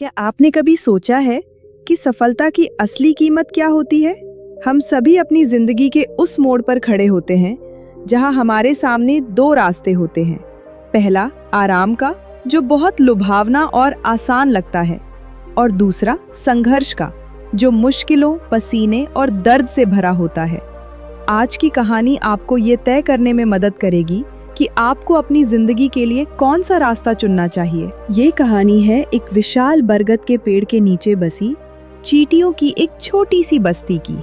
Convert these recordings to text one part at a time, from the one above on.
क्या आपने कभी सोचा है कि सफलता की असली कीमत क्या होती है? हम सभी अपनी जिंदगी के उस मोड़ पर खड़े होते हैं जहां हमारे सामने दो रास्ते होते हैं। पहला आराम का, जो बहुत लुभावना और आसान लगता है, और दूसरा संघर्ष का, जो मुश्किलों, पसीने और दर्द से भरा होता है। आज की कहानी आपको ये तय करने में मदद करेगी कि आपको अपनी जिंदगी के लिए कौन सा रास्ता चुनना चाहिए। ये कहानी है एक विशाल बरगद के पेड़ के नीचे बसी चींटियों की एक छोटी सी बस्ती की।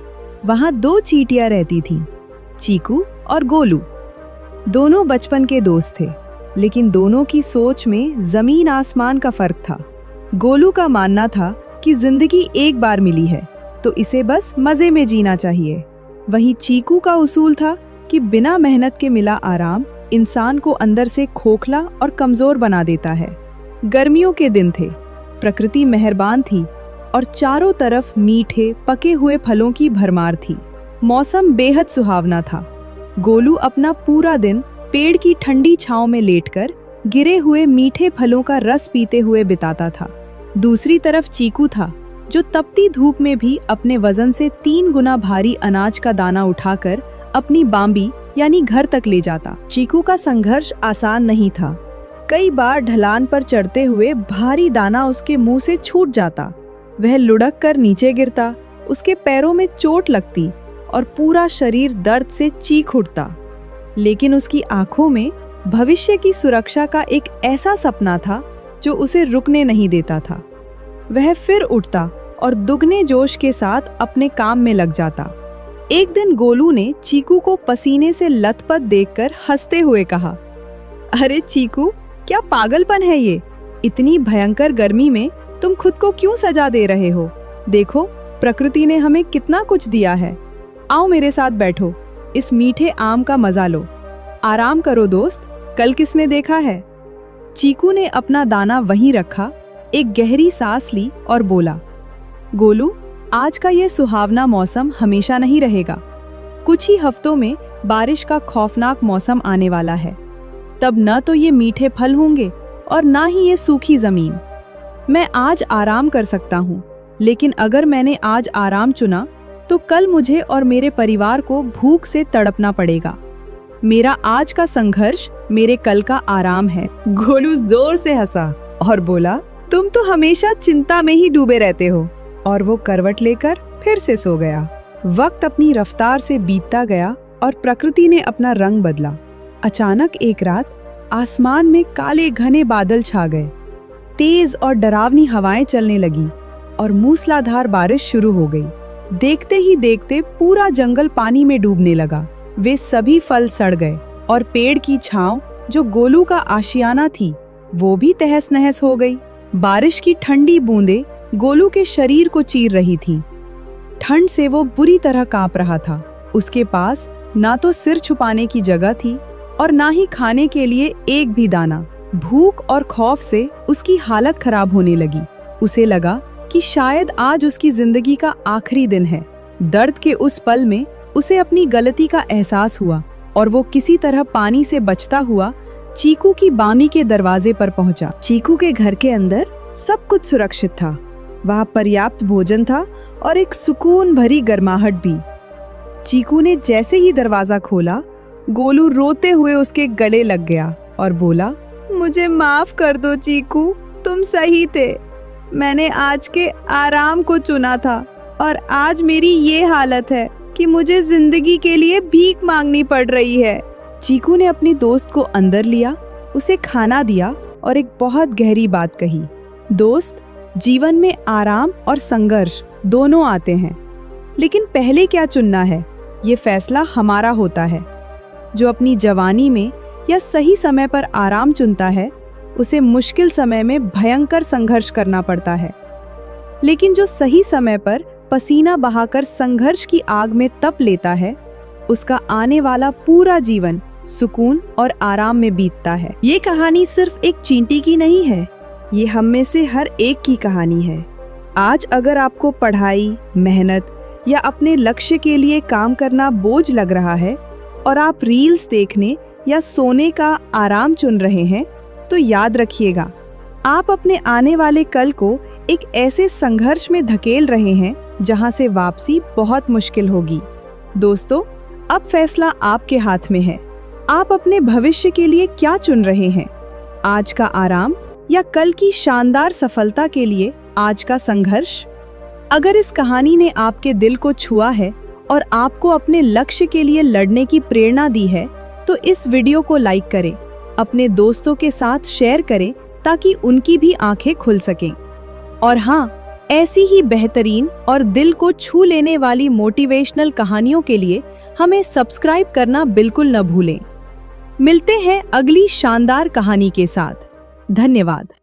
वहाँ दो चींटियां रहती थीं, चीकू और गोलू। दोनों बचपन के दोस्त थे, लेकिन दोनों की सोच में जमीन आसमान का फर्क था। गोलू का मानना था कि जिंदगी एक बार मिली है तो इसे बस मजे में जीना चाहिए। वहीं चीकू का उसूल था कि बिना मेहनत के मिला आराम इंसान को अंदर से खोखला और कमजोर बना देता है। गर्मियों के दिन थे, प्रकृति मेहरबान थी और चारों तरफ मीठे पके हुए फलों की भरमार थी। मौसम बेहद सुहावना था। गोलू अपना पूरा दिन पेड़ की ठंडी छांव में लेटकर गिरे हुए मीठे फलों का रस पीते हुए बिताता था। दूसरी तरफ चीकू था, जो तपती धूप में भी अपने वजन से 3 गुना भारी अनाज का दाना उठाकर अपनी बाम्बी यानी घर तक ले जाता। चीकू का संघर्ष आसान नहीं था। कई बार ढलान पर चढ़ते हुए भारी दाना उसके मुंह से छूट जाता। वह लुढ़क कर नीचे गिरता, उसके पैरों में चोट लगती और पूरा शरीर दर्द से चीख उठता। लेकिन उसकी आंखों में भविष्य की सुरक्षा का एक ऐसा सपना था जो उसे रुकने नहीं देता था। वह फिर उठता और दुगने जोश के साथ अपने काम में लग जाता। एक दिन गोलू ने चीकू को पसीने से लथपथ देखकर हंसते हुए कहा, अरे चीकू, क्या पागलपन है ये? इतनी भयंकर गर्मी में तुम खुद को क्यों सजा दे रहे हो? देखो, प्रकृति ने हमें कितना कुछ दिया है। आओ मेरे साथ बैठो, इस मीठे आम का मजा लो। आराम करो दोस्त, कल किसने देखा है। चीकू ने अपना दाना वहीं रखा, एक गहरी सांस ली और बोला, गोलू, आज का ये सुहावना मौसम हमेशा नहीं रहेगा। कुछ ही हफ्तों में बारिश का खौफनाक मौसम आने वाला है। तब न तो ये मीठे फल होंगे और ना ही ये सूखी जमीन। मैं आज आराम कर सकता हूँ, लेकिन अगर मैंने आज आराम चुना तो कल मुझे और मेरे परिवार को भूख से तड़पना पड़ेगा। मेरा आज का संघर्ष मेरे कल का आराम है। गोलू जोर से हंसा और बोला, तुम तो हमेशा चिंता में ही डूबे रहते हो। और वो करवट लेकर फिर से सो गया। वक्त अपनी रफ्तार से बीतता गया और प्रकृति ने अपना रंग बदला। अचानक एक रात आसमान में काले घने बादल छा गए। तेज और डरावनी हवाएं चलने लगी और मूसलाधार बारिश शुरू हो गई। देखते ही देखते पूरा जंगल पानी में डूबने लगा। वे सभी फल सड़ गए और पेड़ की छांव, जो गोलू का आशियाना थी, वो भी तहस नहस हो गई। बारिश की ठंडी बूंदें गोलू के शरीर को चीर रही थीं। ठंड से वो बुरी तरह कांप रहा था। उसके पास ना तो सिर छुपाने की जगह थी और ना ही खाने के लिए एक भी दाना। भूख और खौफ से उसकी हालत खराब होने लगी। उसे लगा कि शायद आज उसकी जिंदगी का आखिरी दिन है। दर्द के उस पल में उसे अपनी गलती का एहसास हुआ और वो किसी तरह पानी से बचता हुआ चीकू की बामी के दरवाजे पर पहुंचा। चीकू के घर के अंदर सब कुछ सुरक्षित था। वहाँ पर्याप्त भोजन था और एक सुकून भरी गर्माहट भी। चीकू ने जैसे ही दरवाजा खोला, गोलू रोते हुए उसके गले लग गया और बोला, मुझे माफ कर दो चीकू, तुम सही थे। मैंने आज के आराम को चुना था और आज मेरी ये हालत है कि मुझे जिंदगी के लिए भीख मांगनी पड़ रही है। चीकू ने अपने दोस्त को अंदर लिया, उसे खाना दिया और एक बहुत गहरी बात कही, दोस्त, जीवन में आराम और संघर्ष दोनों आते हैं, लेकिन पहले क्या चुनना है, ये फैसला हमारा होता है। जो अपनी जवानी में या सही समय पर आराम चुनता है, उसे मुश्किल समय में भयंकर संघर्ष करना पड़ता है। लेकिन जो सही समय पर पसीना बहाकर संघर्ष की आग में तप लेता है, उसका आने वाला पूरा जीवन सुकून और आराम में बीतता है। ये कहानी सिर्फ एक चींटी की नहीं है, ये हम में से हर एक की कहानी है। आज अगर आपको पढ़ाई, मेहनत या अपने लक्ष्य के लिए काम करना बोझ लग रहा है और आप रील्स देखने या सोने का आराम चुन रहे हैं, तो याद रखिएगा, आप अपने आने वाले कल को एक ऐसे संघर्ष में धकेल रहे हैं जहां से वापसी बहुत मुश्किल होगी। दोस्तों, अब फैसला आपके हाथ में है। आप अपने भविष्य के लिए क्या चुन रहे हैं? आज का आराम या कल की शानदार सफलता के लिए आज का संघर्ष? अगर इस कहानी ने आपके दिल को छुआ है और आपको अपने लक्ष्य के लिए लड़ने की प्रेरणा दी है, तो इस वीडियो को लाइक करें, अपने दोस्तों के साथ शेयर करें ताकि उनकी भी आंखें खुल सकें। और हाँ, ऐसी ही बेहतरीन और दिल को छू लेने वाली मोटिवेशनल कहानियों के लिए हमें सब्सक्राइब करना बिल्कुल न भूलें। मिलते हैं अगली शानदार कहानी के साथ। धन्यवाद।